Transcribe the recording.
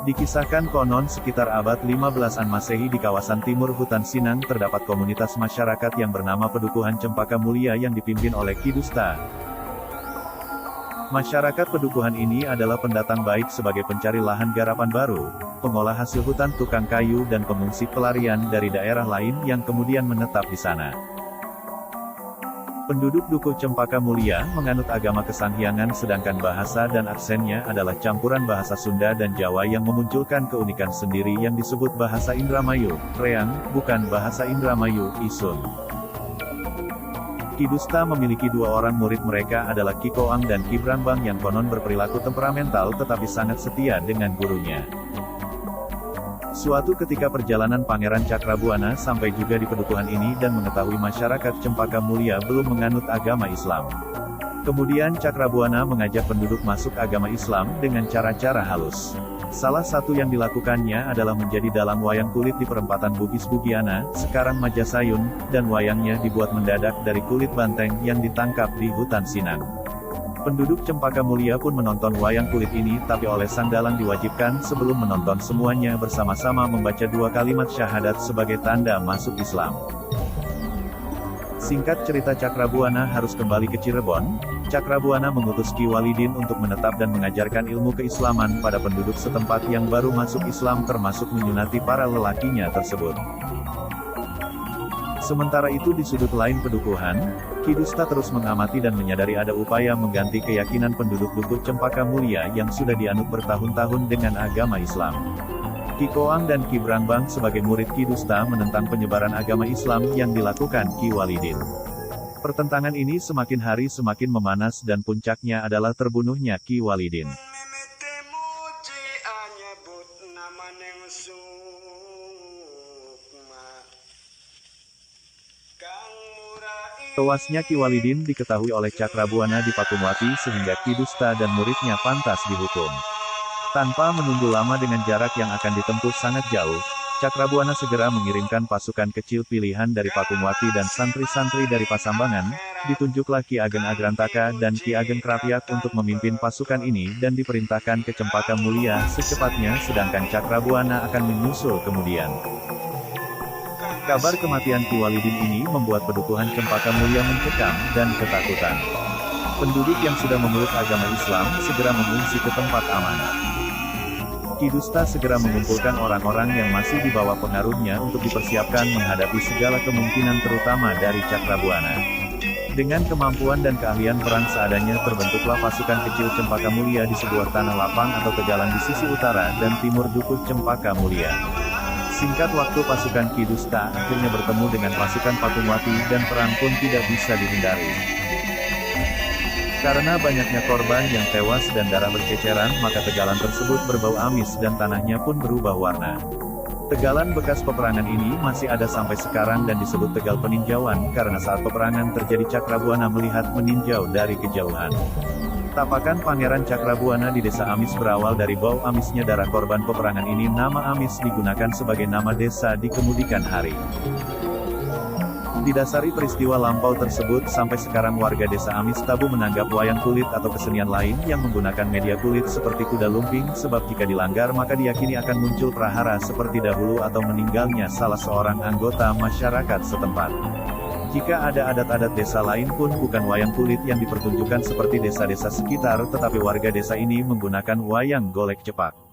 Dikisahkan konon sekitar abad 15-an Masehi di kawasan timur hutan Sinang terdapat komunitas masyarakat yang bernama Pedukuhan Cempaka Mulia yang dipimpin oleh Ki Dusta. Masyarakat Pedukuhan ini adalah pendatang baik sebagai pencari lahan garapan baru, pengolah hasil hutan, tukang kayu dan pengungsi pelarian dari daerah lain yang kemudian menetap di sana. Penduduk Dukuh Cempaka Mulia menganut agama Kesanghyang sedangkan bahasa dan aksennya adalah campuran bahasa Sunda dan Jawa yang memunculkan keunikan sendiri yang disebut bahasa Indramayu, Reang, bukan bahasa Indramayu, Isun. Ki Dusta memiliki dua orang murid, mereka adalah Ki Koang dan Ki Brangbang yang konon berperilaku temperamental tetapi sangat setia dengan gurunya. Suatu ketika perjalanan Pangeran Cakrabuana sampai juga di pedukuhan ini dan mengetahui masyarakat Cempaka Mulia belum menganut agama Islam. Kemudian Cakrabuana mengajak penduduk masuk agama Islam dengan cara-cara halus. Salah satu yang dilakukannya adalah menjadi dalang wayang kulit di perempatan Bugis Bugiana, sekarang Majasayun, dan wayangnya dibuat mendadak dari kulit banteng yang ditangkap di hutan Sinang. Penduduk Cempaka Mulia pun menonton wayang kulit ini, tapi oleh sang dalang diwajibkan sebelum menonton semuanya bersama-sama membaca 2 kalimat syahadat sebagai tanda masuk Islam. Singkat cerita, Cakrabuana harus kembali ke Cirebon. Cakrabuana mengutus Ki Walidin untuk menetap dan mengajarkan ilmu keislaman pada penduduk setempat yang baru masuk Islam, termasuk menyunati para lelakinya tersebut. Sementara itu di sudut lain pedukuhan, Ki Dusta terus mengamati dan menyadari ada upaya mengganti keyakinan penduduk Dukuh Cempaka Mulia yang sudah dianut bertahun-tahun dengan agama Islam. Ki Koang dan Ki Brangbang sebagai murid Ki Dusta menentang penyebaran agama Islam yang dilakukan Ki Walidin. Pertentangan ini semakin hari semakin memanas dan puncaknya adalah terbunuhnya Ki Walidin. Tewasnya Ki Walidin diketahui oleh Cakrabuana di Pakumwati sehingga Ki Dusta dan muridnya pantas dihukum. Tanpa menunggu lama dengan jarak yang akan ditempuh sangat jauh, Cakrabuana segera mengirimkan pasukan kecil pilihan dari Pakumwati dan santri-santri dari Pasambangan. Ditunjuklah Ki Ageng Agrantaka dan Ki Ageng Krapyak untuk memimpin pasukan ini dan diperintahkan ke Cempaka Mulia secepatnya, sedangkan Cakrabuana akan menyusul kemudian. Kabar kematian Ki Walidin ini membuat pedukuhan Cempaka Mulia mencekam dan ketakutan. Penduduk yang sudah memeluk agama Islam segera mengungsi ke tempat aman. Ki Dusta segera mengumpulkan orang-orang yang masih di bawah pengaruhnya untuk dipersiapkan menghadapi segala kemungkinan terutama dari Cakrabuana. Dengan kemampuan dan keahlian perang seadanya terbentuklah pasukan kecil Cempaka Mulia di sebuah tanah lapang atau tegalan di sisi utara dan timur Dukuh Cempaka Mulia. Singkat waktu pasukan Ki Dusta akhirnya bertemu dengan pasukan Pakumwati dan perang pun tidak bisa dihindari. Karena banyaknya korban yang tewas dan darah berceceran, maka tegalan tersebut berbau amis dan tanahnya pun berubah warna. Tegalan bekas peperangan ini masih ada sampai sekarang dan disebut Tegal Peninjauan karena saat peperangan terjadi Cakrabuana melihat meninjau dari kejauhan. Tapakan Pangeran Cakrabuana di desa Amis berawal dari bau amisnya darah korban peperangan ini. Nama Amis digunakan sebagai nama desa di kemudian hari. Didasari peristiwa lampau tersebut, sampai sekarang warga desa Amis tabu menanggap wayang kulit atau kesenian lain yang menggunakan media kulit seperti kuda lumping, sebab jika dilanggar maka diyakini akan muncul prahara seperti dahulu atau meninggalnya salah seorang anggota masyarakat setempat. Jika ada adat-adat desa lain pun bukan wayang kulit yang dipertunjukkan seperti desa-desa sekitar, tetapi warga desa ini menggunakan wayang golek cepak.